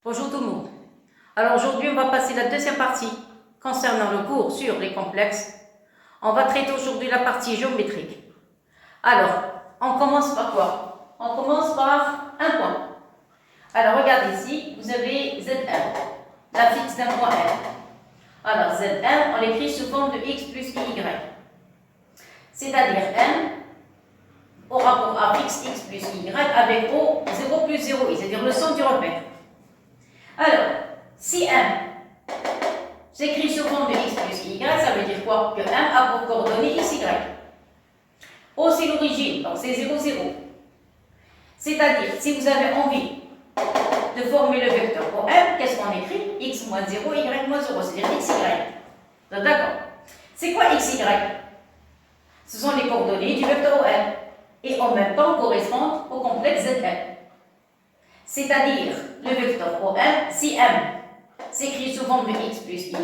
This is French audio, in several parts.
Bonjour tout le monde. Alors aujourd'hui, on va passer la deuxième partie concernant le cours sur les complexes. On va traiter aujourd'hui la partie géométrique. Alors, on commence par quoi? On commence par un point. Alors regardez ici, vous avez Z1, la fixe d'un point R. Alors Z1, on l'écrit sous forme de X plus Y. C'est-à-dire M au rapport à fixe X plus Y avec O 0 plus 0I, c'est-à-dire le centre du repère. Alors, si M s'écrit sous forme de X plus Y, ça veut dire quoi? Que M a pour coordonnées X, Y. O, c'est l'origine, donc c'est 0, 0. C'est-à-dire, si vous avez envie de former le vecteur OM, qu'est-ce qu'on écrit? X moins 0, Y moins 0, c'est-à-dire X, Y. D'accord? C'est quoi X, Y? Ce sont les coordonnées du vecteur OM et en même temps correspondent au complexe ZM. C'est-à-dire, le vecteur OM, si M s'écrit sous forme de X plus Y,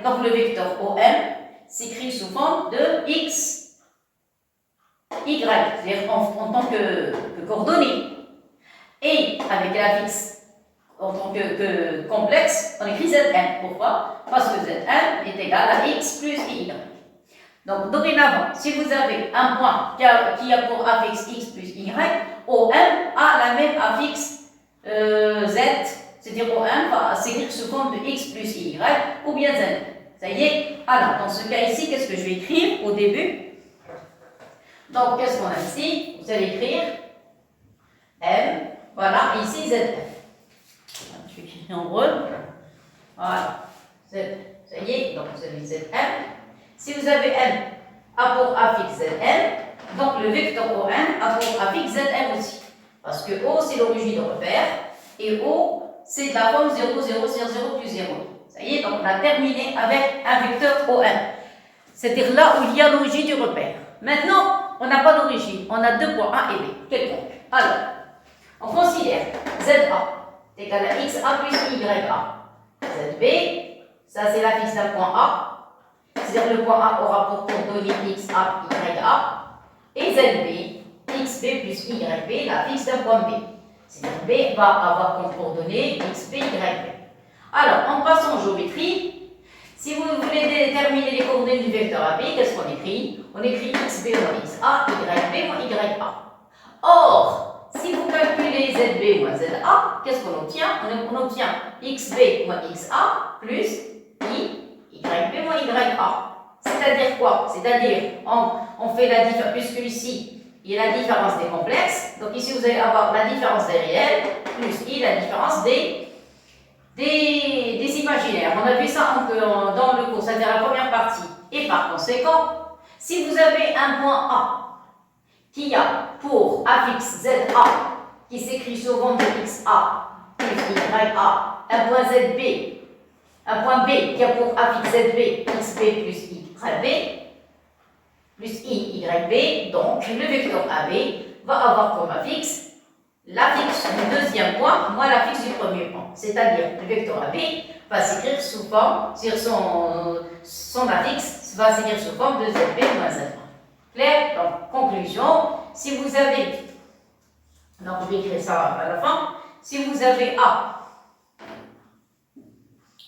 donc le vecteur OM s'écrit sous forme de X, Y, c'est-à-dire en tant que coordonnée. Et avec la fixe en tant que complexe, on écrit Zn. Pourquoi? Parce que Zn est égal à X plus Y. Donc, dorénavant, si vous avez un point qui a pour affixe X plus Y, OM a la même affixe Z, c'est-à-dire OM va s'écrire sous forme de X plus Y ou bien Z. Ça y est? Alors, dans ce cas ici, qu'est-ce que je vais écrire au début? Donc, qu'est-ce qu'on a ici? Vous allez écrire M, voilà, et ici ZF. Je vais écrire en rôle. Voilà, Z. Ça y est, donc vous avez ZM. Si vous avez M a pour affixe Zn, donc le vecteur OM a pour affixe Zm aussi. Parce que O, c'est l'origine de repère, et O, c'est de la forme 0, 0, 0, 0 plus 0. Ça y est, donc on a terminé avec un vecteur OM. C'est-à-dire là où il y a l'origine du repère. Maintenant, on n'a pas d'origine, on a deux points A et B. Quelconque. Alors, on considère ZA est égal à XA plus YA. ZB, ça c'est la fixe d'un point A. C'est-à-dire le point A aura pour coordonnée XA, YA. Et ZB, XB plus YB, la fixe d'un point B. C'est-à-dire B va avoir comme coordonnée XB, YB. Alors, en passant en géométrie, si vous voulez déterminer les coordonnées du vecteur AB, qu'est-ce qu'on écrit? On écrit XB moins XA, YB moins YA. Or, si vous calculez ZB moins ZA, qu'est-ce qu'on obtient? On obtient XB moins XA plus YB moins YA. C'est-à-dire quoi? C'est-à-dire, on fait la différence, puisque ici, il y a la différence des complexes, donc ici vous allez avoir la différence des réels, plus la différence des imaginaires. On a vu ça dans le cours, c'est-à-dire la première partie. Et par conséquent, si vous avez un point A qui a pour affixe ZA, qui s'écrit sous forme de XA plus YA, un point ZB, un point B qui a pour affixe ZB, XB plus YB, plus YB, donc le vecteur AB va avoir comme affixe l'affixe du deuxième point moins l'affixe du premier point. C'est-à-dire le vecteur AB va s'écrire sous forme, sur son affixe va s'écrire sous forme de ZB moins Z1. Clair? Donc, conclusion, si vous avez, donc je vais écrire ça à la fin, si vous avez A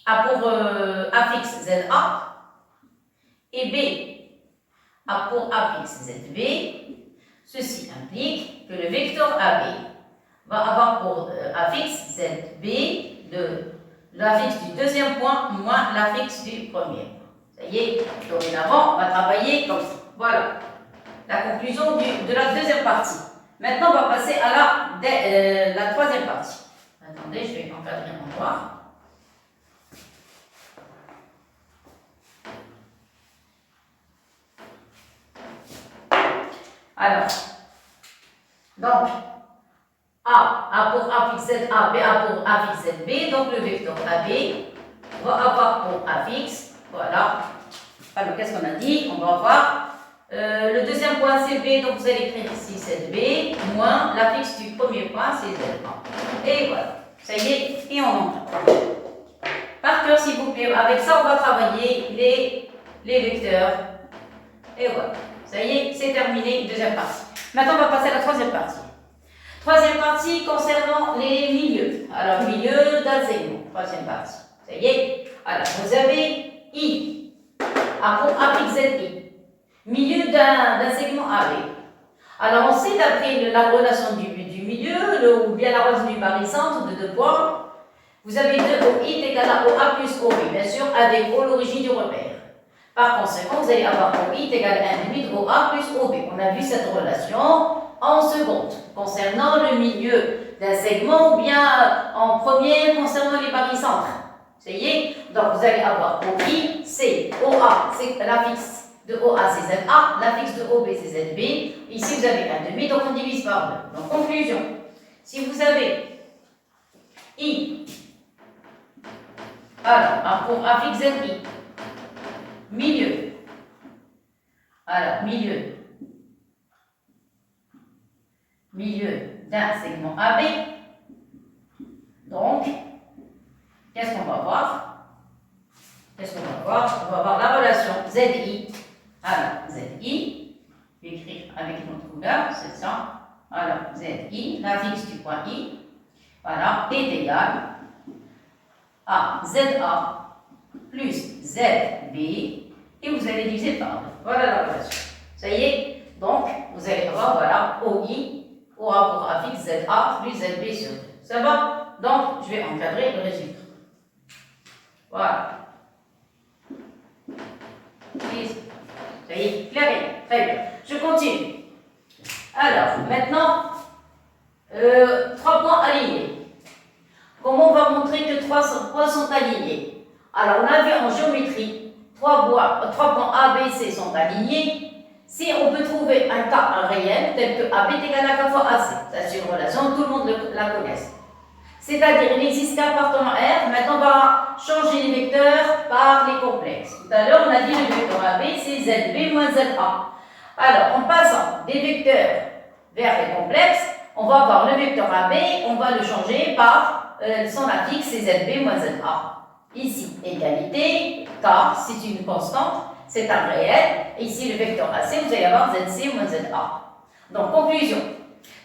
pour affixe ZA et B a pour affixe ZB, ceci implique que le vecteur AB va avoir pour affixe ZB l'affixe du deuxième point moins l'affixe du premier point. Ça y est, dorénavant, on va travailler comme ça. Voilà la conclusion de la deuxième partie. Maintenant, on va passer à la troisième partie. Attendez, je vais encadrer mon noir. Alors, donc, A pour affixe ZA, B a pour affixe ZB, donc le vecteur AB va avoir pour affixe, voilà. Alors, qu'est-ce qu'on a dit? On va avoir le deuxième point c'est B, donc vous allez écrire ici ZB, moins l'affixe du premier point c'est ZA. Et voilà, ça y est, et on entend. Par cœur, s'il vous plaît, avec ça on va travailler les vecteurs. Et voilà, ça y est, c'est terminé, deuxième partie. Maintenant on va passer à la troisième partie. Troisième partie concernant les milieux. Alors, milieu d'un segment. Troisième partie. Ça y est. Alors, vous avez I. A pour A fixe ZI. Milieu d'un segment AB. Alors, on sait d'après la relation du milieu, ou bien la relation du barycentre de deux points, vous avez 2OI égale à OA plus OB, bien sûr, avec O l'origine du repère. Par conséquent, vous allez avoir OI égale à 1,5 de OA plus OB. On a vu cette relation en seconde, concernant le milieu d'un segment, ou bien en première, concernant les barycentres. Ça y est? Donc, vous allez avoir OI, c'est OA, c'est la fixe de OA, c'est ZA, la fixe de OB, c'est ZB. Ici, vous avez 1,5, donc on divise par 2. Donc, conclusion. Si vous avez I, alors, pour A fixe ZI, milieu, alors, milieu d'un segment AB, donc, qu'est-ce qu'on va voir? On va voir la relation ZI. Alors, ZI, je vais écrire avec une autre couleur, c'est ça. Alors, ZI, la fixe du point I, voilà, est égale à ZA plus ZB, et vous allez diviser par 2. Voilà la relation. Ça y est? Donc, vous allez avoir, voilà, OI, OA pour A fixe, ZA plus ZB sur 2. Ça va? Donc, je vais encadrer le résultat. Voilà. Ça y est, clair? Très bien. Je continue. Alors, maintenant, 3 points alignés. Comment on va montrer que 3 points sont alignés? Alors, on a vu en géométrie, 3 points A, B, C sont alignés. Si on peut trouver un cas réel, tel que AB est égal à K fois AC, ça c'est une relation, tout le monde la connaît. C'est-à-dire, il n'existe qu'un appartenant R. Maintenant, on va changer les vecteurs par les complexes. Tout à l'heure, on a dit le vecteur AB, c'est ZB moins ZA. Alors, en passant des vecteurs vers les complexes, on va avoir le vecteur AB, on va le changer par son affixe, c'est ZB moins ZA. Ici, égalité, car c'est une constante, c'est un réel. Et ici, le vecteur AC, vous allez avoir ZC moins ZA. Donc, conclusion.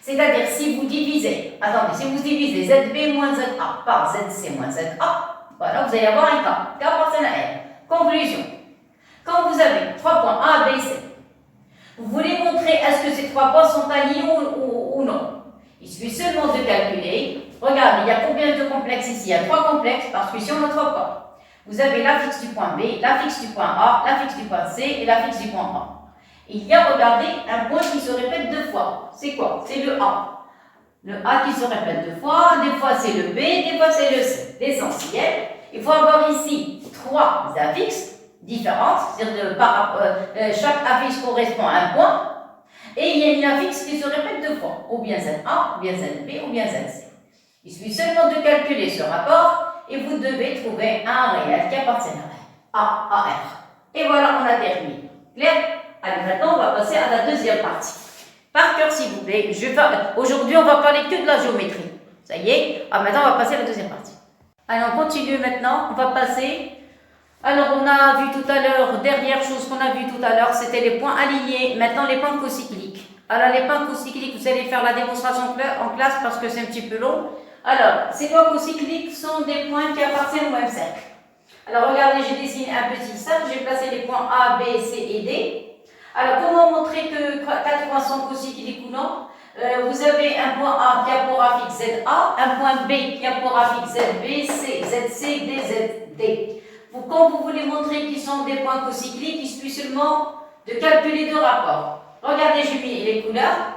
C'est-à-dire, si vous divisez ZB moins ZA par ZC moins ZA, voilà, vous allez avoir un cas. K appartient à R. Conclusion. Quand vous avez 3 points A, B, C, vous voulez montrer est-ce que ces 3 points sont alignés ou non. Il suffit seulement de calculer. Regardez, il y a combien de complexes ici? Il y a 3 complexes parce que ici on a 3 points. Vous avez la fixe du point B, la fixe du point A, la fixe du point C et la fixe du point A. Il y a, regardez, un point qui se répète 2 fois. C'est quoi? C'est le A. Le A qui se répète 2 fois, des fois c'est le B, des fois c'est le C. L'essentiel, il faut avoir ici 3 affixes différentes, c'est-à-dire chaque affixe correspond à un point, et il y a une affixe qui se répète 2 fois, ou bien ZA, ou bien ZB, ou bien ZC. Il suffit seulement de calculer ce rapport, et vous devez trouver un réel qui appartient à R. Et voilà, on a terminé. Clair? Allez, maintenant, on va passer à la deuxième partie. Par cœur, s'il vous plaît. Aujourd'hui, on va parler que de la géométrie. Ça y est. Maintenant, on va passer à la deuxième partie. Allez, on continue maintenant. On va passer. Alors, on a vu tout à l'heure, dernière chose qu'on a vu tout à l'heure, c'était les points alignés. Maintenant, les points cocycliques. Alors, les points cocycliques, vous allez faire la démonstration en classe parce que c'est un petit peu long. Alors, ces points cocycliques sont des points qui appartiennent au même cercle. Alors, regardez, j'ai dessiné un petit cercle. J'ai placé les points A, B, C et D. Alors, comment montrer que 4 points sont cocycliques ou non? Vous avez un point A qui a pour affixe ZA, un point B qui a pour affixe ZB, C, ZC, D, ZD. Quand vous voulez montrer qu'ils sont des points cocycliques, il suffit seulement de calculer 2 rapports. Regardez, j'ai mis les couleurs.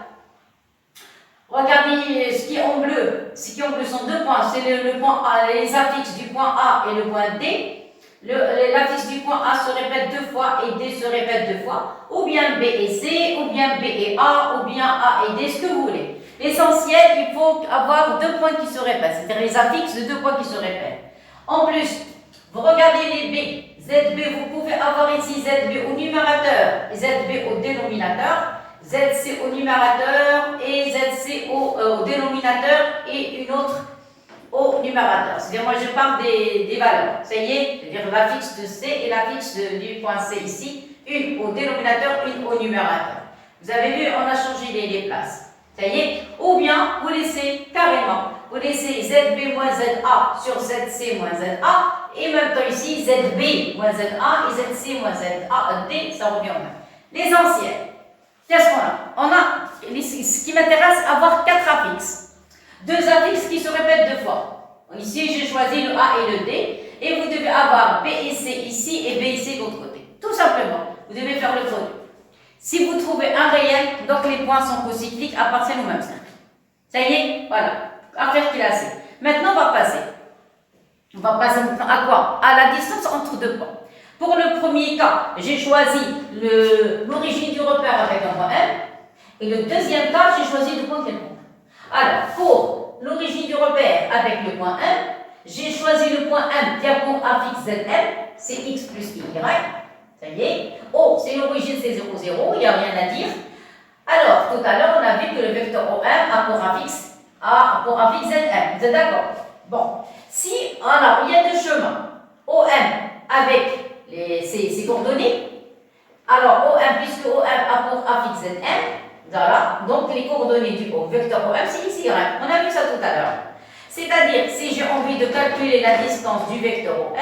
Regardez ce qui est en bleu. Ce qui est en bleu sont 2 points. C'est le point A, les affixes du point A et le point D. L'affixe du point A se répète 2 fois et D se répète 2 fois, ou bien B et C, ou bien B et A, ou bien A et D, ce que vous voulez. L'essentiel, il faut avoir 2 points qui se répètent, c'est-à-dire les affixes de 2 points qui se répètent. En plus, vous regardez les B, ZB, vous pouvez avoir ici ZB au numérateur et ZB au dénominateur, ZC au numérateur et ZC au dénominateur et une autre au numérateur. C'est-à-dire, moi je parle des valeurs. Ça y est, c'est-à-dire l'affixe de C et l'affixe du point C ici, une au dénominateur, une au numérateur. Vous avez vu, on a changé les places. Ça y est. Ou bien, vous laissez carrément, vous laissez ZB moins ZA sur ZC moins ZA, et même temps ici, ZB moins ZA et ZC moins ZD, ça revient au même. Les anciennes, qu'est-ce qu'on a? On a, ce qui m'intéresse, avoir 4 affixes. 2 affixes qui se répètent 2 fois. Ici, j'ai choisi le A et le D, et vous devez avoir B et C ici et B et C de l'autre côté. Tout simplement, vous devez faire le produit. Si vous trouvez un réel, donc les points sont cocycliques à partir du même 5. Ça y est, voilà, affaire classée. Maintenant, on va passer. On va passer maintenant à quoi? À la distance entre 2 points. Pour le premier cas, j'ai choisi l'origine du repère avec un point M. Et le deuxième cas, j'ai choisi le point quelconque. Alors, pour l'origine du repère avec le point M, j'ai choisi le point M qui a pour affixe ZM, c'est X plus Y. Ça y est. O, c'est l'origine, c'est 0, 0, il n'y a rien à dire. Alors, tout à l'heure, on a vu que le vecteur OM a pour affixe ZM. Vous êtes d'accord? Bon. Si, alors, il y a 2 chemins. OM avec ses coordonnées. Alors, OM, puisque OM a pour affixe ZM, voilà. Donc, les coordonnées du vecteur OM, c'est XY. On a vu ça tout à l'heure. C'est-à-dire, si j'ai envie de calculer la distance du vecteur OM,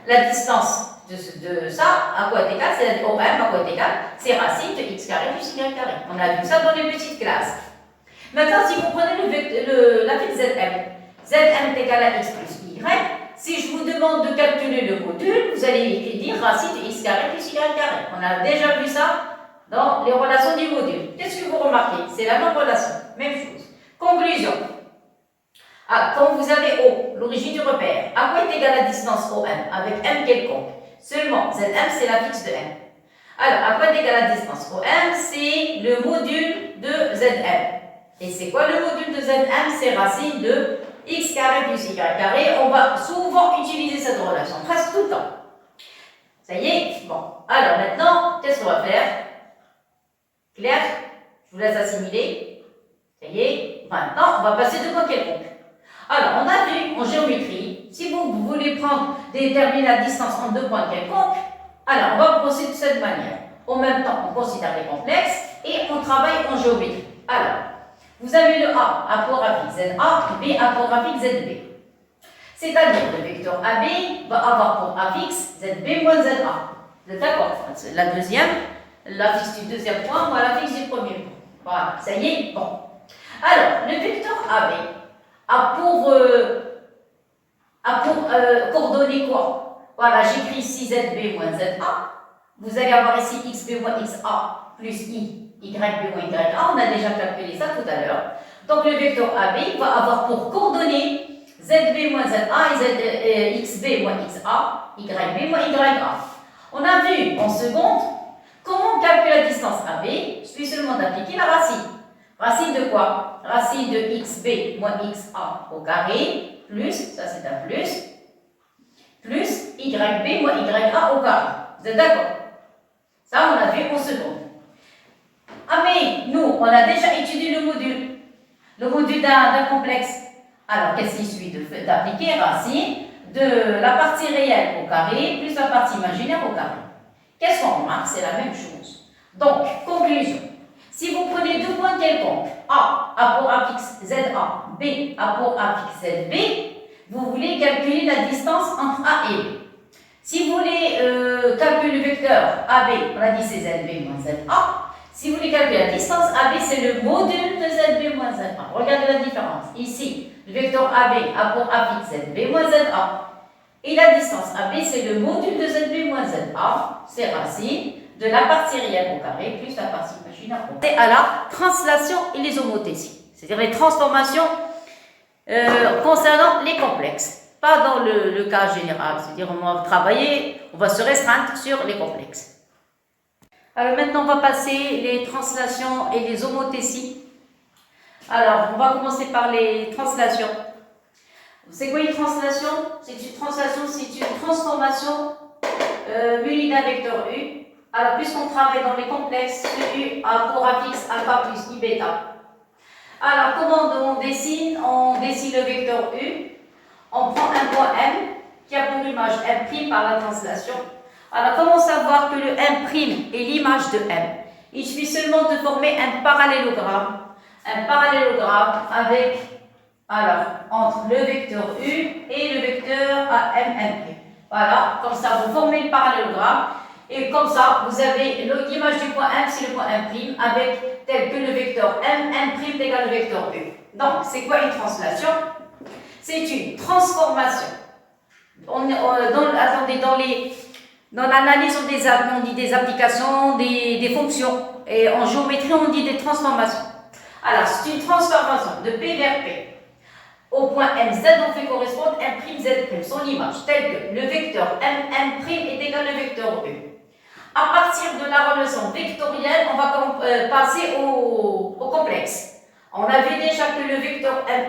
la distance de ça, à quoi est égal, c'est OM, à quoi est égal, c'est racine de x carré plus y carré. On a vu ça dans les petites classes. Maintenant, si vous prenez l'affixe Zm, Zm est égal à x plus y, si je vous demande de calculer le module, vous allez dire racine de x carré plus y carré. On a déjà vu ça dans les relations du module. Qu'est-ce que vous remarquez? C'est la même relation, même chose. Conclusion. Quand vous avez O, l'origine du repère, à quoi est égale la distance OM avec M quelconque? Seulement, Zm, c'est l'affixe de M. Alors, à quoi est égale la distance OM? C'est le module de Zm. Et c'est quoi le module de Zm? C'est racine de x carré plus y carré. On va souvent utiliser cette relation, presque tout le temps. Ça y est? Bon. Alors, maintenant, qu'est-ce qu'on va faire? Clair? Je vous laisse assimiler. Ça y est? Maintenant, on va passer de quoi quelconque. Alors, on a vu en géométrie, si vous voulez déterminer la distance entre 2 points quelconques, alors on va procéder de cette manière. En même temps, on considère les complexes et on travaille en géométrie. Alors, vous avez le A pour affixe ZA, B a pour affixe ZB. C'est-à-dire le vecteur AB va avoir pour affixe ZB moins ZA. Vous êtes d'accord? La deuxième, l'affixe du deuxième point, moi l'affixe du premier point. Voilà, ça y est, bon. Alors, le vecteur AB a pour coordonner quoi? Voilà, j'écris ici ZB moins ZA. Vous allez avoir ici XB moins XA plus YB moins YA. On a déjà calculé ça tout à l'heure. Donc le vecteur AB va avoir pour coordonnées ZB moins ZA et XB moins XA, YB moins YA. On a vu en seconde comment on calcule la distance AB. Il suffit seulement d'appliquer la racine. Racine de quoi? Racine de XB moins XA au carré, plus, ça c'est un plus YB moins YA au carré. Vous êtes d'accord? Ça, on a vu en seconde. Ah, mais nous, on a déjà étudié le module d'un complexe. Alors, qu'est-ce qu'il suffit d'appliquer? Racine de la partie réelle au carré plus la partie imaginaire au carré. Qu'est-ce qu'on remarque? C'est la même chose. Donc, conclusion. Si vous prenez 2 points quelconques, A pour affixe ZA, B a pour affixe ZB, vous voulez calculer la distance entre A et B. Si vous voulez calculer le vecteur AB, on a dit c'est ZB moins ZA. Si vous voulez calculer la distance AB, c'est le module de ZB moins ZA. Regardez la différence. Ici, le vecteur AB a pour affixe ZB moins ZA. Et la distance AB, c'est le module de ZB moins ZA. C'est racine de la partie réelle au carré plus la partie imaginaire au carré. C'est à la translation et les homothéties. C'est-à-dire les transformations concernant les complexes. Pas dans le cas général. C'est-à-dire on va travailler, on va se restreindre sur les complexes. Alors maintenant, on va passer les translations et les homothéties. Alors, on va commencer par les translations. C'est quoi une translation? C'est une transformation munie d'un vecteur U. Alors, puisqu'on travaille dans les complexes, ce U a pour affixe alpha plus I bêta. Alors, comment on dessine? On dessine le vecteur U. On prend un point M qui a pour image M' par la translation. Alors, comment savoir que le M' est l'image de M? Il suffit seulement de former un parallélogramme. un parallélogramme avec, alors, entre le vecteur U et le vecteur AMM'. Voilà, comme ça, vous formez le parallélogramme. Et comme ça, vous avez l'image du point M, c'est le point M' avec tel que le vecteur M' égale le vecteur U. Donc, c'est quoi une translation? C'est une transformation. Attendez, dans l'analyse, on dit des applications, des fonctions. Et en géométrie, on dit des transformations. Alors, c'est une transformation de P vers P. Au point MZ, on fait correspondre M'Z', son image, telle que le vecteur M' est égal au vecteur U. À partir de la relation vectorielle, on va passer au complexe. On avait déjà que le vecteur M',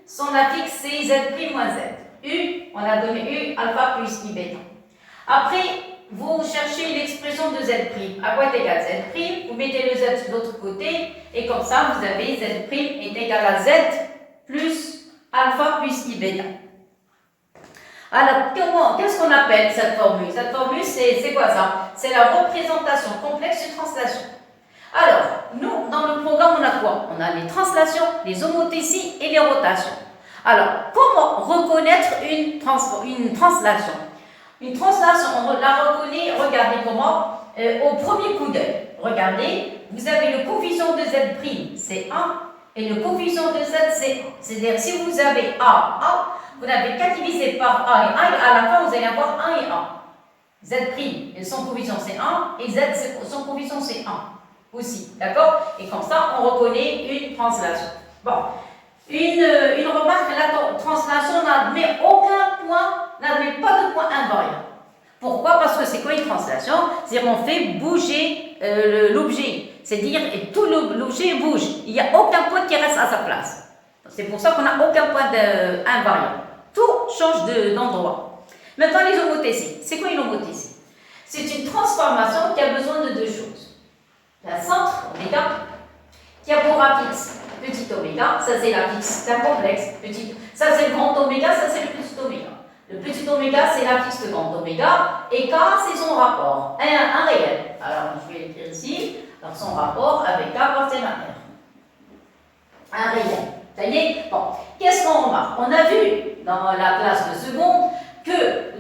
son affixe c'est Z' moins Z. U, on a donné U, alpha plus I bêta. Après, vous cherchez l'expression de Z'. À quoi est égal Z'? Vous mettez le Z de l'autre côté, et comme ça, vous avez Z' est égal à Z plus alpha plus I bêta. Alors, qu'est-ce qu'on appelle cette formule? Cette formule, c'est quoi ça? C'est la représentation complexe de translation. Alors, nous, dans le programme, on a quoi? On a les translations, les homothéties et les rotations. Alors, comment reconnaître une translation? Une translation, on la reconnaît, regardez comment, au premier coup d'œil. Regardez, vous avez le coefficient de Z', c'est 1, et le coefficient de Z, c'est 1. C'est-à-dire, si vous avez A, vous n'avez qu'à diviser par A et 1, et à la fin, vous allez avoir 1 et 1. Z', son coefficient c'est 1, et Z, son coefficient c'est 1 aussi. D'accord? Et comme ça, on reconnaît une translation. Bon. Une remarque, la translation n'admet aucun point, n'admet pas de point invariant. Pourquoi? Parce que c'est quoi une translation? C'est-à-dire qu'on fait bouger l'objet. C'est-à-dire que tout l'objet bouge. Il n'y a aucun point qui reste à sa place. C'est pour ça qu'on n'a aucun point invariant. Tout change d'endroit. Maintenant, les homothéties. C'est quoi une homothétie? C'est une transformation qui a besoin de deux choses. Un centre, oméga, qui a pour apixe petit oméga, ça c'est l'apixe, c'est un complexe, petit. Ça c'est le grand oméga, ça c'est le petit oméga. Le petit oméga c'est l'apixe de grand oméga, et K c'est son rapport, un réel. Alors je vais l'écrire ici, alors son rapport avec K partie matière. Un réel. Ça y est? Bon, qu'est-ce qu'on remarque? On a vu dans la classe de seconde que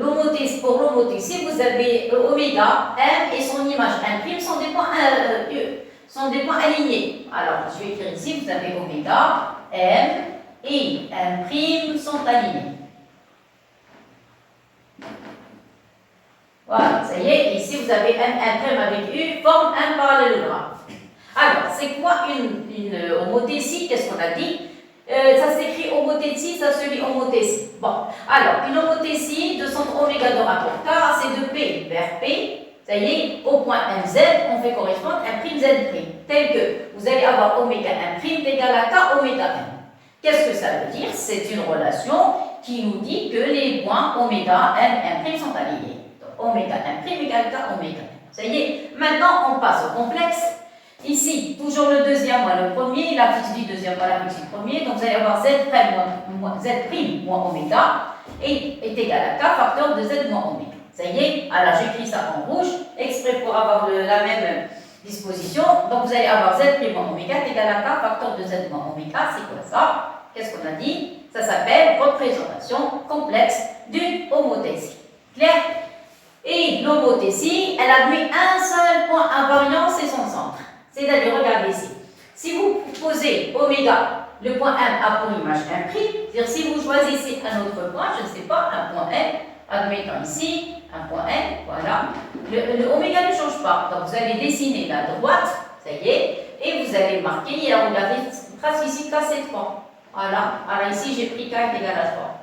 pour l'homothétie, vous avez oméga, M et son image M' sont des points alignés. Alors, je vais écrire ici, vous avez oméga, M et M' sont alignés. Voilà, ça y est, ici vous avez M' avec U, forme un parallélogramme. Alors, c'est quoi une homothétie? Qu'est-ce qu'on a dit? Ça s'écrit homothétie, ça se lit homothétie. Bon, alors, une homothétie de centre oméga de rapport K, c'est de P vers P. Ça y est, au point MZ, on fait correspondre M'Z', tel que vous allez avoir oméga M' égale à K oméga M. Qu'est-ce que ça veut dire? C'est une relation qui nous dit que les points oméga M, M' sont alignés. Donc, oméga M' égale K oméga M. Ça y est, maintenant on passe au complexe. Ici, toujours le deuxième moins le premier, l'affixe du deuxième moins l'affixe du premier, donc vous allez avoir Z' moins oméga est égal à K facteur de Z moins oméga. Ça y est, alors j'écris ça en rouge, exprès pour avoir la même disposition. Donc vous allez avoir Z' moins oméga est égal à K facteur de Z moins oméga. C'est quoi ça? Qu'est-ce qu'on a dit? Ça s'appelle représentation complexe d'une homothétie. Clair? Et l'homothétie, elle admet un seul point invariant, c'est son centre. C'est-à-dire, regardez ici. Si vous posez oméga, le point M a pour image M', c'est-à-dire si vous choisissez un autre point, je ne sais pas, un point N, admettons ici, un point N, voilà, le oméga ne change pas. Donc vous allez dessiner la droite, ça y est, et vous allez marquer, et regardez, trace ici K, 3. Voilà, alors ici j'ai pris K est égal à 3.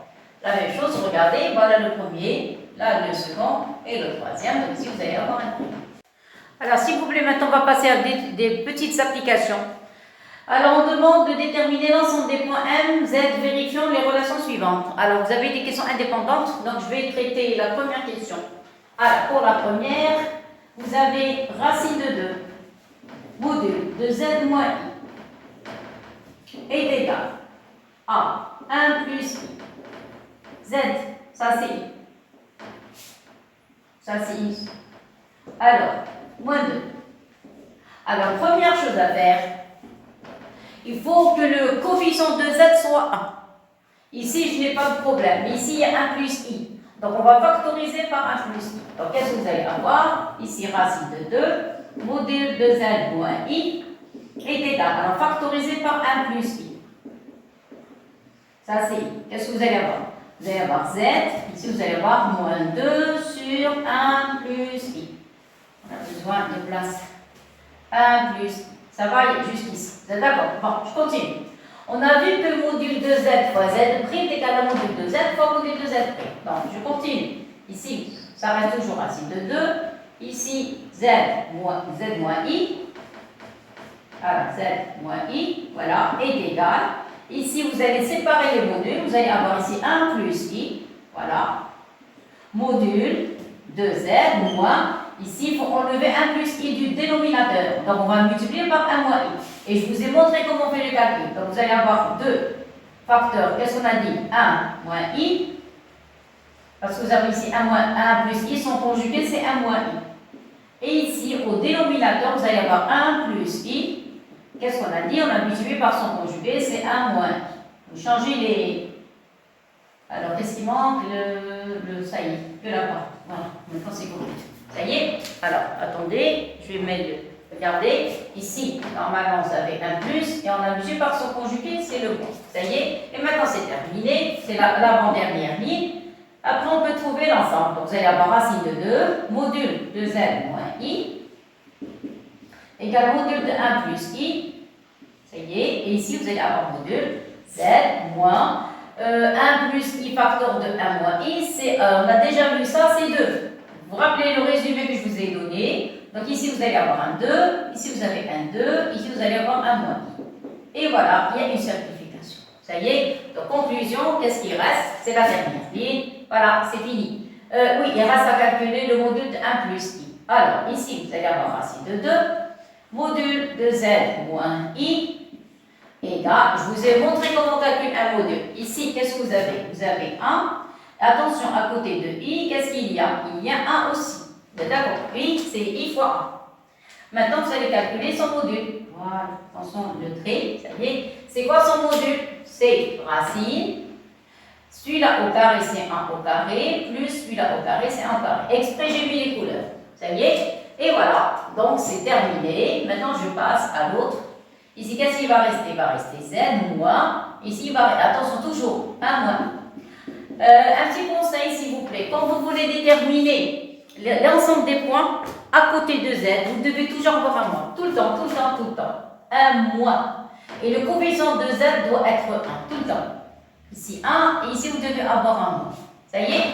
La même chose, regardez, voilà le premier, là le second et le troisième, donc ici vous allez avoir un point. Alors, s'il vous plaît, maintenant, on va passer à des petites applications. Alors, on demande de déterminer l'ensemble des points M, Z, vérifiant les relations suivantes. Alors, vous avez des questions indépendantes, donc je vais traiter la première question. Alors, pour la première, vous avez racine de 2, module de Z moins I est égal à 1 plus I. Z, ça c'est I. Ça c'est I. Alors, moins 2. Alors, première chose à faire, il faut que le coefficient de z soit 1. Ici, je n'ai pas de problème. Mais ici, il y a 1 plus i. Donc, on va factoriser par 1 plus i. Donc, qu'est-ce que vous allez avoir? Ici, racine de 2, module de z moins i est égal. Alors, factoriser par 1 plus i. Ça, c'est i. Qu'est-ce que vous allez avoir? Vous allez avoir z. Ici, vous allez avoir moins 2 sur 1 plus i. On a besoin de place. 1 plus i. Ça va jusqu'ici. Vous êtes d'accord? Bon, je continue. On a vu que le module de z fois z' est égal à module de z fois module de z'. Donc, je continue. Ici, ça reste toujours racine de 2. Ici, z moins i. Voilà, z moins i, voilà, est égal. Ici, vous allez séparer les modules. Vous allez avoir ici 1 plus i. Voilà. Module de z moins. Ici, il faut enlever 1 plus i du dénominateur. Donc, on va multiplier par 1 moins i. Et je vous ai montré comment on fait le calcul. Donc, vous allez avoir deux facteurs. Qu'est-ce qu'on a dit? 1 moins i. Parce que vous avez ici 1 plus i, son conjugué, c'est 1 moins i. Et ici, au dénominateur, vous allez avoir 1 plus i. Qu'est-ce qu'on a dit? On a multiplié par son conjugué, c'est 1 moins i. Vous changez les... Alors, qu'est-ce qui manque? Ça y est, que la part. Voilà, maintenant c'est correct. Ça y est? Alors, attendez, je vais mettre... Regardez, ici, normalement, vous avez 1 plus, et on a multiplié par son conjugué, c'est le moins. Ça y est? Et maintenant, c'est terminé. C'est l'avant-dernière ligne. Après, on peut trouver l'ensemble. Donc, vous allez avoir racine de 2, module de z moins i, égale module de 1 plus i. Ça y est. Et ici, vous allez avoir module z moins 1 plus i facteur de 1 moins i. On a déjà vu ça, c'est 2. Vous vous rappelez le résumé que je vous ai donné. Donc, ici, vous allez avoir un 2. Ici, vous avez un 2. Ici, vous allez avoir un moins i. Et voilà, il y a une simplification. Ça y est. Donc, conclusion, qu'est-ce qui reste? C'est la dernière ligne. Voilà, c'est fini. Oui, il reste à calculer le module de 1 plus i. Alors, ici, vous allez avoir racine de 2, module de z moins i, égale, je vous ai montré comment on calcule un module. Ici, qu'est-ce que vous avez? Vous avez 1. Attention, à côté de i, qu'est-ce qu'il y a? Il y a 1 aussi. Vous êtes d'accord? I, c'est i fois 1. Maintenant, vous allez calculer son module. Voilà, attention, le trait, ça y est. C'est quoi son module? C'est racine. Celui-là au carré, c'est 1 au carré, plus celui-là au carré, c'est 1 au carré. Exprès, j'ai mis les couleurs. Ça y est? Et voilà. Donc, c'est terminé. Maintenant, je passe à l'autre. Ici, qu'est-ce qui va rester? Il va rester z moins. Ici, il va rester, attention, toujours 1 moins. Un petit conseil, s'il vous plaît. Quand vous voulez déterminer l'ensemble des points à côté de z, vous devez toujours avoir un moins. Tout le temps, tout le temps, tout le temps. Un moins. Et le coefficient de z doit être 1. Tout le temps. Ici 1, et ici vous devez avoir un moins. Ça y est?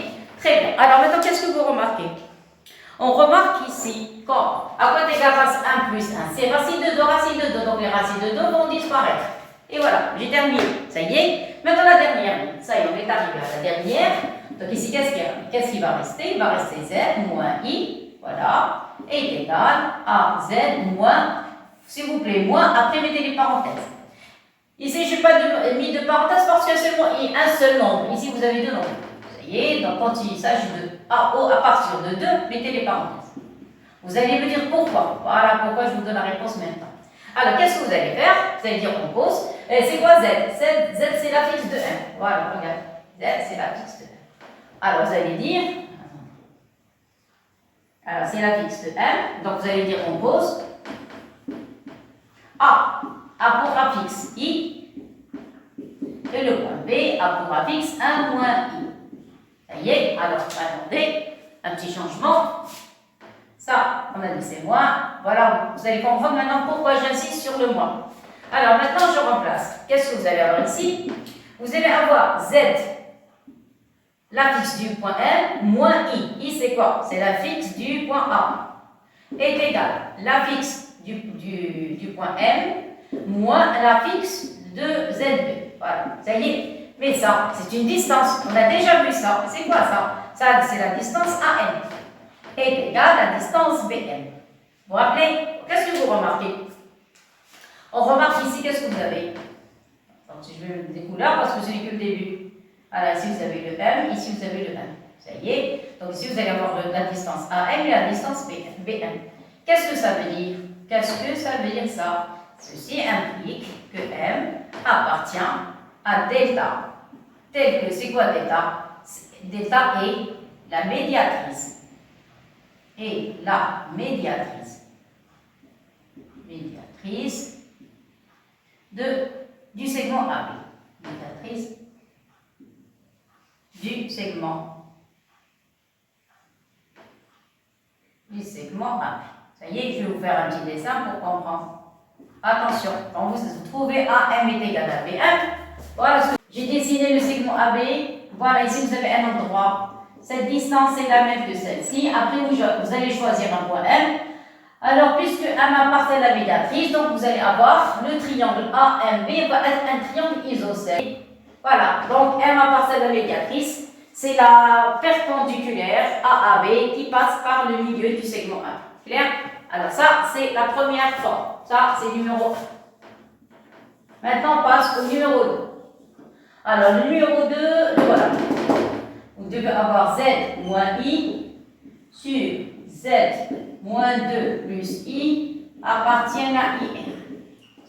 Très bien. Alors maintenant, qu'est-ce que vous remarquez? On remarque ici, quand à quoi égale 1 plus 1, c'est racine de 2, racine de 2, donc les racines de 2 vont disparaître. Et voilà, j'ai terminé. Ça y est? Maintenant la dernière. Ça y est, on est arrivé à la dernière. Donc ici, qu'est-ce qui va rester? Il va rester z moins i, voilà, est égal à z moins, s'il vous plaît, moins, après mettez les parenthèses. Ici, je n'ai pas mis de parenthèse parce qu'il y a seulement un seul nombre. Ici, vous avez deux nombres. Ça y est, donc quand il s'agit de à partir de 2, mettez les parenthèses. Vous allez me dire pourquoi. Voilà pourquoi je vous donne la réponse maintenant. Alors, qu'est-ce que vous allez faire? Vous allez dire on pose. C'est quoi z? Z, c'est la fixe de 1. Voilà, regarde. Z, c'est la fixe de 1. Alors, vous allez dire... Alors, c'est la fixe de 1. Donc, vous allez dire on pose. A. A pour A fixe I, et le point B, A pour A fixe 1 moins I. Ça y est, alors attendez, un petit changement. Ça, on a dit c'est moins. Voilà, vous allez comprendre maintenant pourquoi j'insiste sur le moins. Alors maintenant, je remplace. Qu'est-ce que vous allez avoir ici? Vous allez avoir Z, la fixe du point M, moins I. I, c'est quoi? C'est la fixe du point A. Est égal la fixe du point M, moins la fixe de ZB. Voilà, ça y est. Mais ça, c'est une distance. On a déjà vu ça. C'est quoi ça? Ça, c'est la distance AM. Est égale à la distance BM. Vous vous rappelez? Qu'est-ce que vous remarquez? On remarque ici, qu'est-ce que vous avez? Donc, si je vais mettre des couleurs, parce que ce n'est que le début. Alors, ici, vous avez le M. Ici, vous avez le M. Ça y est. Donc, ici, vous allez avoir la distance AM et la distance BM. Qu'est-ce que ça veut dire? Qu'est-ce que ça veut dire ça? Ceci implique que M appartient à delta, tel que c'est quoi delta? Delta est la médiatrice. Et la médiatrice du segment AB. Médiatrice du segment AB. Ça y est, je vais vous faire un petit dessin pour comprendre. Attention, quand vous trouvez AM est égal à BM, voilà ce que j'ai dessiné le segment AB. Voilà, ici vous avez un endroit. Cette distance est la même que celle-ci. Après, vous allez choisir un point M. Alors, puisque M appartient à la médiatrice, donc vous allez avoir le triangle AMB va être un triangle isocèle. Voilà, donc M appartient à la médiatrice. C'est la perpendiculaire AAB qui passe par le milieu du segment A. Clair? Alors ça, c'est la première forme. Ça, c'est numéro 1. Maintenant, on passe au numéro 2. Alors, le numéro 2, voilà. Vous devez avoir Z moins I sur Z moins 2 plus I appartiennent à IR.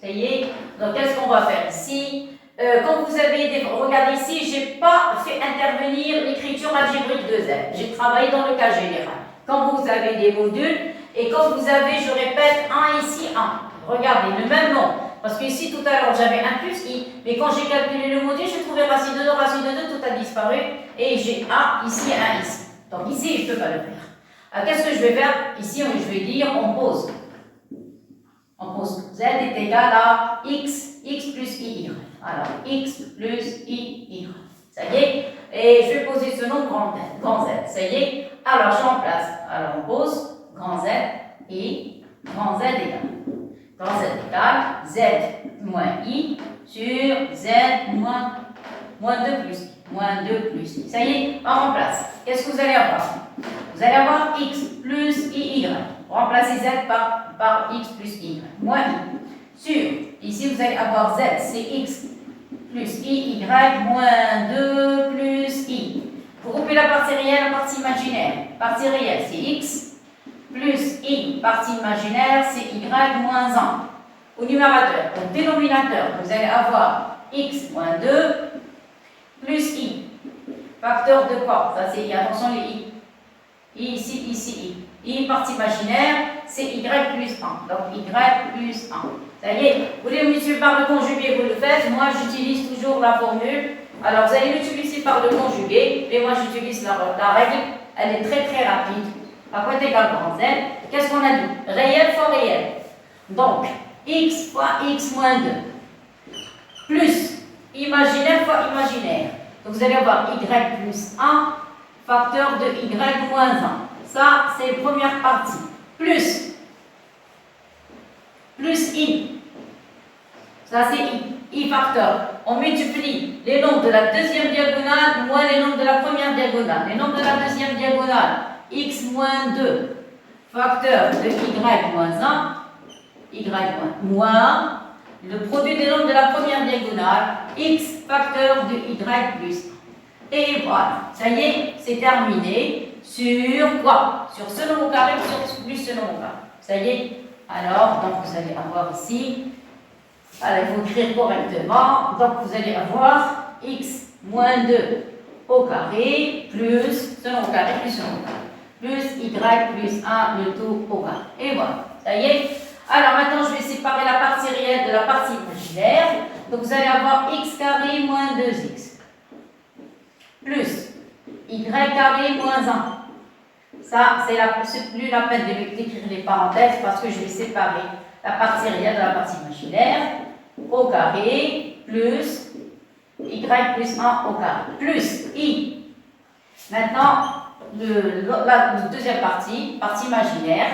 Ça y est? Donc, qu'est-ce qu'on va faire ici? Quand vous avez regardez ici, je n'ai pas fait intervenir l'écriture algébrique de Z. J'ai travaillé dans le cas général. Quand vous avez des modules, et quand vous avez, je répète, 1 ici, 1. Regardez, le même nom. Parce que ici, tout à l'heure, j'avais 1 plus I. Mais quand j'ai calculé le module, j'ai trouvé racine de 2, racine de 2, tout a disparu. Et j'ai 1 ici, 1 ici. Donc ici, je ne peux pas le faire. Alors, qu'est-ce que je vais faire? Ici, je vais dire, on pose. On pose. Z est égal à X plus I. Alors, X plus I. Ça y est. Et je vais poser ce nom grand Z. Ça y est. Alors, je remplace. Alors, on pose grand Z et grand Z égale. Grand Z égale Z moins I sur Z moins 2 plus I. Moins 2 plus I. Ça y est, on remplace. Qu'est-ce que vous allez avoir? Vous allez avoir X plus IY. Remplacez Z par X plus Y. Moins I. Sur, ici vous allez avoir Z, c'est X plus IY moins 2 plus I. Vous groupez la partie réelle, la partie imaginaire. Partie réelle, c'est X plus I. Partie imaginaire, c'est Y moins 1. Au numérateur, au dénominateur, vous allez avoir X moins 2 plus I. Facteur de quoi? Ça c'est I, attention les I. I ici, ici, I. I partie imaginaire, c'est Y plus 1. Donc Y plus 1. Ça y est, vous voulez multiplier par le conjugué, vous le faites. Moi j'utilise toujours la formule. Alors vous allez multiplier par le conjugué, mais moi j'utilise la règle. Elle est très rapide. À quoi est égal grand Z? Qu'est-ce qu'on a dit? Réel fois réel. Donc, X fois X moins 2. Plus imaginaire fois imaginaire. Donc vous allez avoir Y plus 1, facteur de Y moins 1. Ça, c'est la première partie. Plus I. Ça, c'est I. I facteur. On multiplie les nombres de la deuxième diagonale moins les nombres de la première diagonale. Les nombres de la deuxième diagonale, X moins 2, facteur de Y moins 1, Y moins le produit des nombres de la première diagonale, X facteur de Y plus 1. Et voilà, ça y est, c'est terminé. Sur quoi? Sur ce nombre au carré ou sur plus ce nombre au carré. Ça y est. Alors, donc vous allez avoir ici, alors il faut écrire correctement, donc vous allez avoir X moins 2 au carré plus ce nombre au carré plus ce nombre au carré. Plus Y plus 1, le tout au carré. Et voilà, ça y est. Alors maintenant, je vais séparer la partie réelle de la partie imaginaire. Donc vous allez avoir X carré moins 2X. Plus Y carré moins 1. Ça, c'est plus la peine d'écrire les parenthèses parce que je vais séparer la partie réelle de la partie imaginaire. Au carré plus Y plus 1 au carré. Plus I. Maintenant, la deuxième partie imaginaire,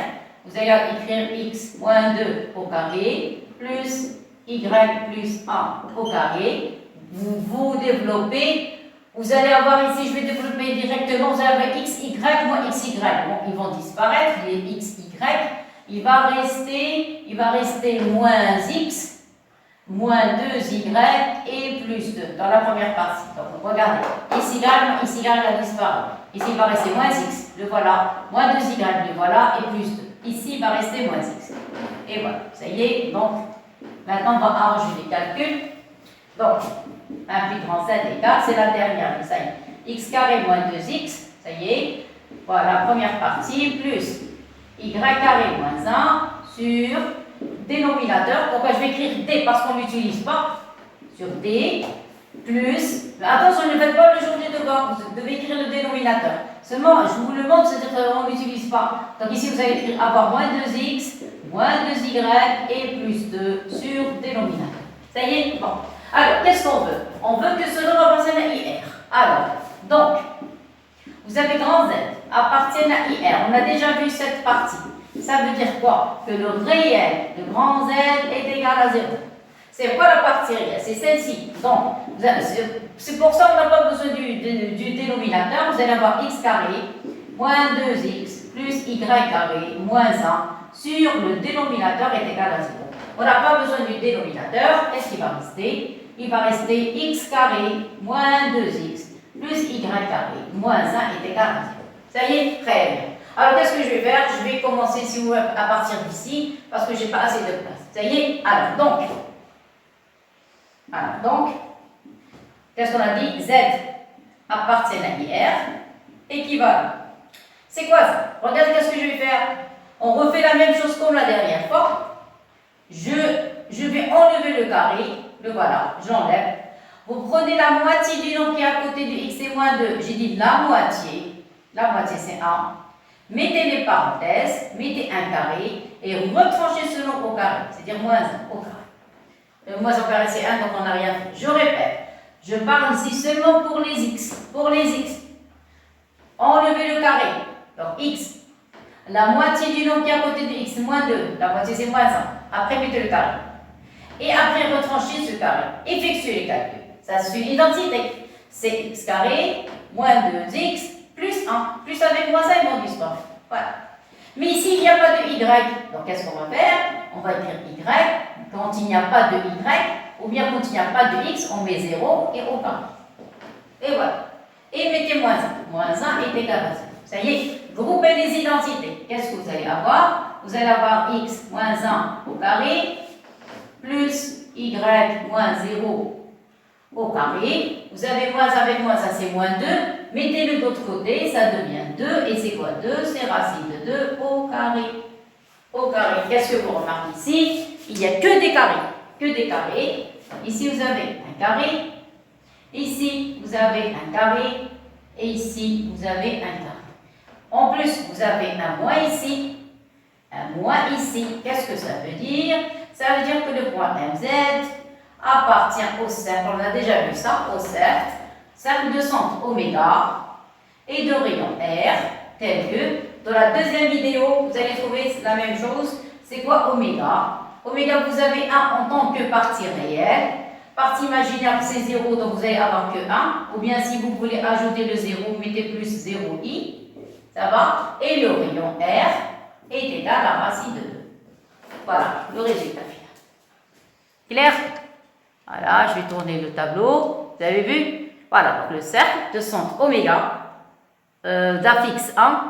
vous allez écrire X moins 2 au carré, plus Y plus 1 au carré. Vous développez, vous allez avoir ici, je vais développer directement, vous allez avoir XY moins XY. Bon, ils vont disparaître, les XY. Il va rester moins X, moins 2Y et plus 2 dans la première partie. Donc, regardez, ici, a disparu. Ici, il va rester moins X, le voilà, moins 2Y, le voilà, et plus 2. Ici, il va rester moins X. Et voilà, ça y est, donc, Maintenant, on va arranger les calculs. Donc, 1 plus grand z égale, c'est la dernière, ça y est. X carré moins 2x, ça y est. Voilà, la première partie, plus y carré moins 1 sur dénominateur. Donc, je vais écrire d parce qu'on ne l'utilise pas. Sur d, plus, attention, ne faites pas le jour des devoirs, vous devez écrire le dénominateur. Seulement, je vous le montre, c'est-à-dire qu'on ne l'utilise pas. Donc ici, vous allez écrire avoir moins 2x, moins 2y et plus 2 sur dénominateur. Ça y est? Bon. Alors, qu'est-ce qu'on veut? On veut que ce nombre appartienne à IR. Alors, donc, vous avez grand Z appartienne à IR. On a déjà vu cette partie. Ça veut dire quoi? Que le réel de grand Z est égal à 0. C'est quoi la partie réelle? C'est celle-ci. Donc, c'est pour ça qu'on n'a pas besoin du dénominateur. Vous allez avoir x carré moins 2x plus y carré moins 1 sur le dénominateur est égal à 0. On n'a pas besoin du dénominateur. Qu'est-ce qui va rester? Il va rester x carré moins 2x plus y carré moins 1 est égal à 0. Ça y est? Très bien. Alors, qu'est-ce que je vais faire? Je vais commencer, si vous voulez, à partir d'ici, parce que je n'ai pas assez de place. Ça y est? Alors, donc, qu'est-ce qu'on a dit? Z appartient à IR, équivalent. C'est quoi ça? Regardez qu'est-ce que je vais faire. On refait la même chose comme la dernière fois. Je vais enlever le carré, le voilà, je l'enlève. Vous prenez la moitié du nombre qui est à côté de x et moins 2. J'ai dit la moitié c'est 1. Mettez les parenthèses, mettez un carré et retranchez ce nombre au carré, c'est-à-dire moins 1 au carré. Moi, ça paraissait 1, donc on n'a rien fait. Je répète, je parle ici seulement pour les x. Pour les x, enlevez le carré. Donc x, la moitié du nombre qui est à côté de x, moins 2. La moitié, c'est moins 1. Après, mettez le carré. Et après, retranchez ce carré. Effectuez les calculs. Ça suit l'identité. C'est x carré moins 2x plus 1. Plus avec moins 1, ils vont disparaître. Voilà. Mais ici, il n'y a pas de y. Donc, qu'est-ce qu'on va faire? On va écrire y. Quand il n'y a pas de y, ou bien quand il n'y a pas de x, on met 0 et au carré. Et voilà. Et mettez moins 1. Moins 1 est égal à 0. Ça y est, groupez les identités. Qu'est-ce que vous allez avoir? Vous allez avoir x moins 1 au carré, plus y moins 0 au carré. Vous avez moins avec moins 1, c'est moins 2. Mettez-le de l'autre côté, ça devient 2. Et c'est quoi 2? C'est racine de 2 au carré. Au carré. Qu'est-ce que vous remarquez ici? Il n'y a que des carrés. Que des carrés. Ici, vous avez un carré. Ici, vous avez un carré. Et ici, vous avez un carré. En plus, vous avez un moins ici. Un moins ici. Qu'est-ce que ça veut dire? Ça veut dire que le point MZ appartient au cercle. On a déjà vu ça, au cercle. Cercle de centre oméga et de rayon R, tel que dans la deuxième vidéo, vous allez trouver la même chose. C'est quoi oméga? Oméga, vous avez 1 en tant que partie réelle. Partie imaginaire, c'est 0, donc vous allez avoir que 1. Ou bien si vous voulez ajouter le 0, mettez plus 0i. Ça va? Et le rayon R est égal à racine de 2. Voilà, le résultat final. Clair? Voilà, je vais tourner le tableau. Vous avez vu? Voilà, donc le cercle de centre oméga d'affixe 1,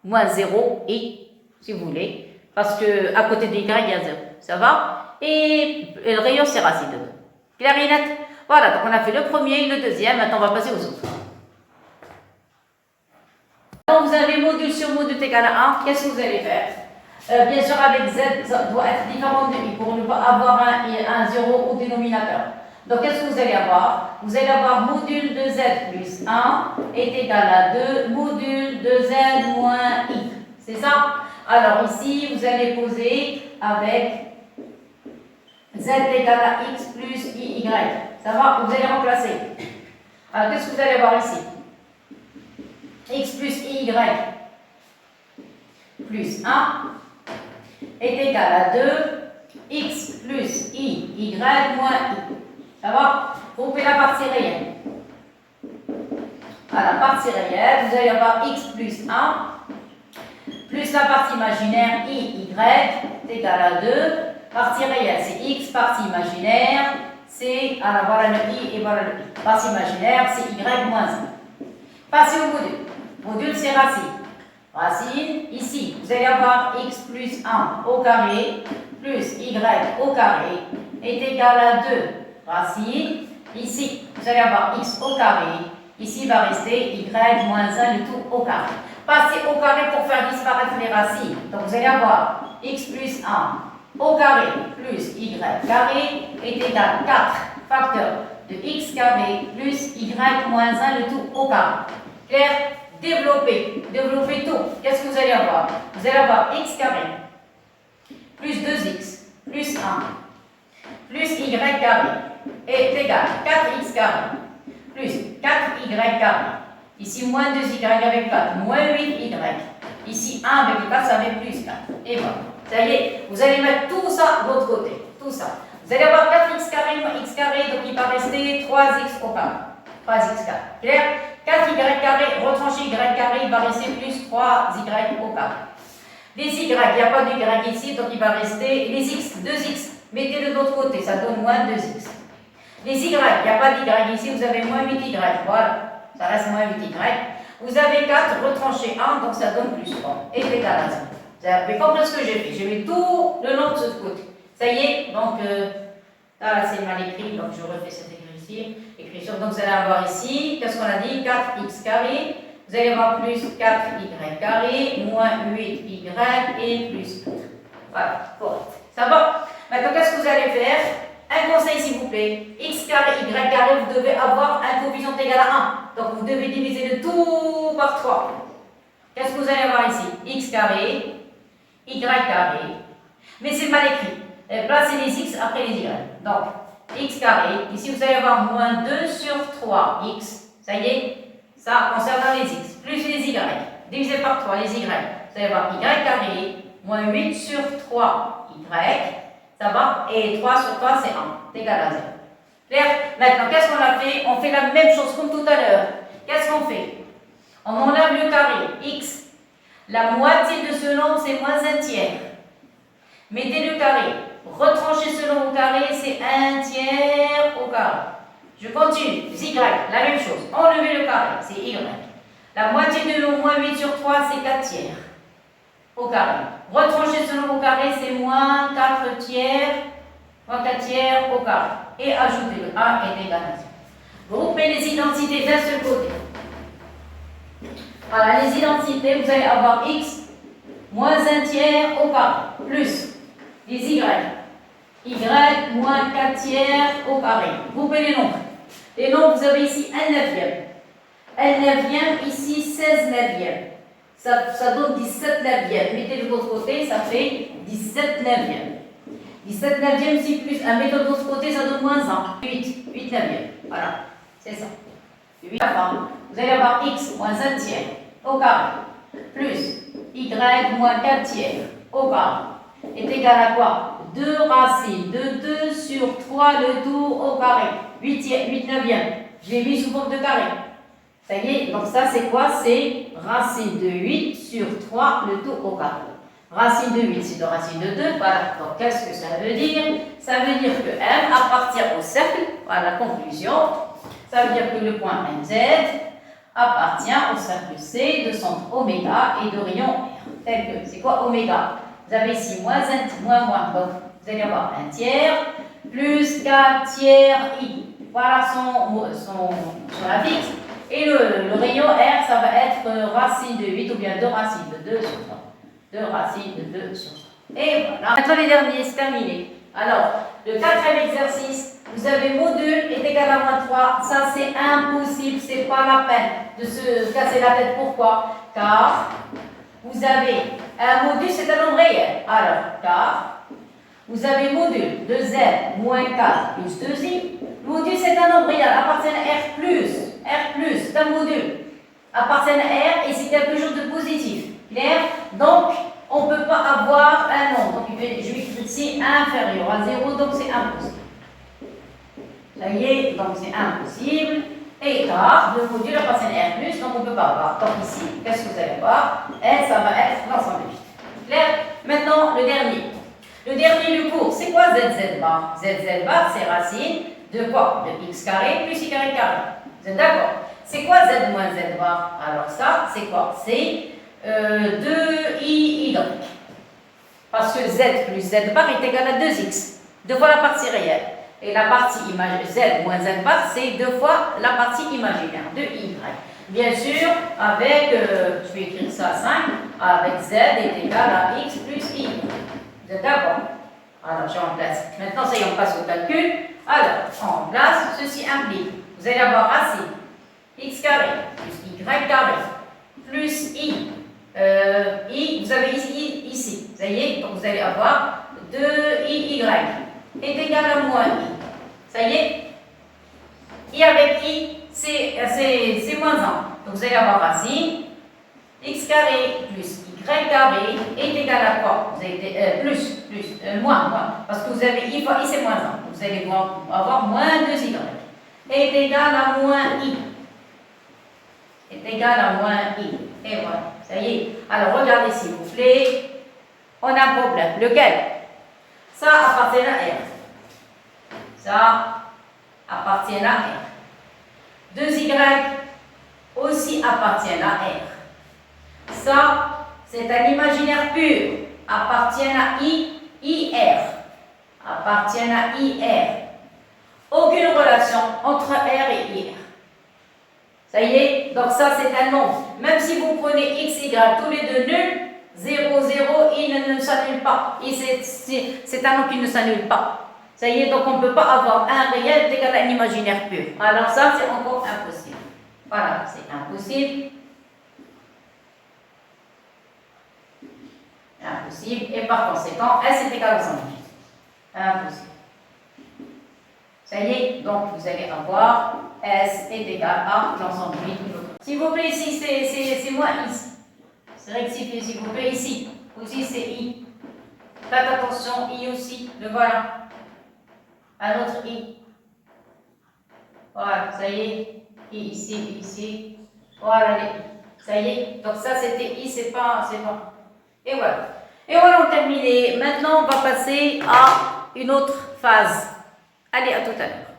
moins 0 i, si vous voulez. Parce que à côté de y, il y a 0. Ça va? Et le rayon, c'est racine de 2. Clair et net? Voilà, donc on a fait le premier, le deuxième. Maintenant, on va passer aux autres. Quand vous avez module sur module égal à 1, qu'est-ce que vous allez faire? Bien sûr, avec z, ça doit être différent de i pour ne pas avoir un 0 au dénominateur. Donc, qu'est-ce que vous allez avoir? Vous allez avoir module de z plus 1 est égal à 2 module de z moins i. C'est ça? Alors, ici, vous allez poser avec z égale à x plus i, y. Ça va? Vous allez remplacer. Alors, qu'est-ce que vous allez avoir ici? X plus i, y plus 1 est égal à 2 x plus i, y moins i. Ça va? Groupez la partie réelle. À la partie réelle, vous allez avoir x plus 1 plus la partie imaginaire i, y est égal à 2. Partie réelle, c'est x, partie imaginaire, c'est, alors voilà le i et voilà le i. Partie imaginaire, c'est y moins 1. Passez au module. Module, c'est racine. racine. Ici, vous allez avoir x plus 1 au carré plus y au carré est égal à 2 racine. Ici, vous allez avoir x au carré. Ici, il va rester y moins 1 le tout au carré. Passez au carré pour faire disparaître les racines. Donc, vous allez avoir x plus 1 au carré plus y carré est égal à 4 facteurs de x carré plus y moins 1 le tout au carré. Clair? Développez tout. Qu'est-ce que vous allez avoir? Vous allez avoir x carré plus 2x plus 1 plus y carré est égal à 4x carré plus 4y carré. Ici, moins 2y avec 4, moins 8y. Ici, 1 avec 4, ça fait plus 4. Et voilà. Ça y est, vous allez mettre tout ça de l'autre côté. Tout ça. Vous allez avoir 4x carré moins x carré, donc il va rester 3x au carré. 3x carré. Clair? 4y carré, retranché y carré, il va rester plus 3y au carré. Les y, il n'y a pas de y ici, donc il va rester les x, 2x. Mettez-le de l'autre côté, ça donne moins 2x. Les y, il n'y a pas d'y ici, vous avez moins 8y. Voilà, ça reste moins 8y. Vous avez 4, retranché 1, donc ça donne plus 3. Et égal à 0. Vous avez compris ce que j'ai fait. J'ai mis tout le long de ce côté. Ça y est, donc là c'est mal écrit, donc je refais cette écriture. Donc vous allez avoir ici, qu'est-ce qu'on a dit? 4x carré. Vous allez avoir plus 4y carré, moins 8y et plus 4. Voilà, correct. Ça va? Maintenant, qu'est-ce que vous allez faire? Un conseil, s'il vous plaît. X carré, y carré, vous devez avoir un coefficient égal à 1. Donc, vous devez diviser le tout par 3. Qu'est-ce que vous allez avoir ici? X carré, y carré. Mais c'est mal écrit. Placez les x après les y. Donc, x carré. Ici, vous allez avoir moins 2 sur 3x. Ça y est? Ça concernant les x. Plus les y. Divisé par 3, les y. Vous allez avoir y carré, moins 8 sur 3y. Ça va? Et 3 sur 3, c'est 1. C'est égal à 0. Clair? Maintenant, qu'est-ce qu'on a fait? On fait la même chose comme tout à l'heure. Qu'est-ce qu'on fait? On enlève le carré, x. La moitié de ce nombre, c'est moins 1 tiers. Mettez le carré. Retranchez ce nombre au carré, c'est 1 tiers au carré. Je continue. Y, la même chose. Enlevez le carré, c'est y. La moitié de moins 8 sur 3, c'est 4 tiers au carré. Retrancher ce nombre au carré, c'est moins 4 tiers au carré. Et ajoutez le A est égal à 0. Groupez les identités d'un seul côté. Voilà, les identités, vous allez avoir x moins 1 tiers au carré, plus les y. Y moins 4 tiers au carré. Groupez les nombres. Les nombres, vous avez ici 1 neuvième. 1 neuvième, ici 16 neuvième. Ça donne 17 neuvième. Mettez de l'autre côté, ça fait 17 neuvième. 17 neuvième, si plus 1. Mettez de l'autre côté, ça donne moins 1. 8 neuvième. Voilà, c'est ça. 8 vous allez avoir x moins 1 tiers au carré, plus y moins 4 tiers au carré, est égal à quoi? 2 racines de 2 sur 3 le tout au carré. 8 neuvième. Je l'ai mis sous forme de carré. Ça y est, donc ça c'est quoi? C'est racine de 8 sur 3 le tout au carré. Racine de 8, c'est de racine de 2. Voilà. Donc qu'est-ce que ça veut dire? Ça veut dire que M appartient au cercle. Voilà la conclusion. Ça veut dire que le point MZ appartient au cercle C de centre oméga et de rayon R. Tel que, c'est quoi oméga? Vous avez ici moins 1, moins. Donc vous allez avoir 1 tiers plus 4 tiers I. Voilà son affixe. Et le rayon R, ça va être racine de 8 ou bien 2 racines de 2 sur 3. 2 racines de 2 sur 3. Et voilà. Maintenant les derniers, c'est terminé. Alors, le quatrième exercice, vous avez module est égal à moins 3. Ça, c'est impossible, c'est pas la peine de se casser la tête. Pourquoi? Car vous avez un module, c'est un nombre réel. Alors, car vous avez module de z moins 4 plus 2i. Le module, c'est un nombre réel, appartient à R+, c'est un module. Appartient à R et c'est quelque chose de positif. Clair? Donc, on ne peut pas avoir un nombre. Donc, je vais écrire ici inférieur à 0, donc c'est impossible. Ça y est, donc c'est impossible. Et car le module appartient à R+, donc on ne peut pas avoir. Donc ici, qu'est-ce que vous allez voir? Et ça va être l'ensemble de chiffres. Clair? Maintenant, le dernier. Le dernier du cours, c'est quoi ZZ bar? ZZ bar, c'est racine de quoi? De x carré plus y carré. Vous êtes d'accord? C'est quoi Z moins Z bar? Alors ça, c'est quoi? C'est 2i, parce que z plus z bar est égal à 2x, 2 fois la partie réelle. Et la partie z moins z bar, c'est 2 fois la partie imaginaire, 2y. Bien sûr, avec, je vais écrire ça à 5, avec z est égal à x plus y. Vous êtes d'accord? Alors, je remplace. Maintenant, ça y est, on passe au calcul. Alors, on remplace, ceci implique, vous allez avoir racine x carré plus y carré plus i. I, vous avez ici. Ça y est, donc vous allez avoir 2iy est égal à moins i. Ça y est, i avec i, c'est moins 1. Donc vous allez avoir racine x carré plus y carré est égal à quoi? Vous avez moins. Parce que vous avez i fois i, c'est moins 1. Donc vous allez avoir moins 2y est égal à moins i. Est égal à moins i. Et voilà, ça y est. Alors regardez s'il vous plaît. On a un problème. Lequel? Ça appartient à R. Ça appartient à R. 2y aussi appartiennent à R. Ça, c'est un imaginaire pur. Appartiennent à IR. Appartiennent à IR. Aucune relation entre R et IR. Ça y est, donc ça c'est un nombre. Même si vous prenez x, y, tous les deux nuls, 0, 0, il ne s'annule pas. C'est un nombre qui ne s'annule pas. Ça y est, donc on ne peut pas avoir un réel égal à un imaginaire pur. Alors ça, c'est encore impossible. Voilà, c'est impossible. Impossible. Et par conséquent, S est égal à 108. Impossible. Ça y est, donc vous allez avoir S est égal à 108. S'il vous plaît, ici, c'est moins ici. C'est rectifié, s'il vous plaît, ici. Aussi, c'est I. Faites attention, I aussi. Le voilà. Un autre I. Voilà, ça y est. I ici. Voilà les I. Ça y est. Donc ça, c'était I, c'est pas. Et voilà. Et voilà, on terminé. Maintenant, on va passer à une autre phase. Allez, à tout à l'heure.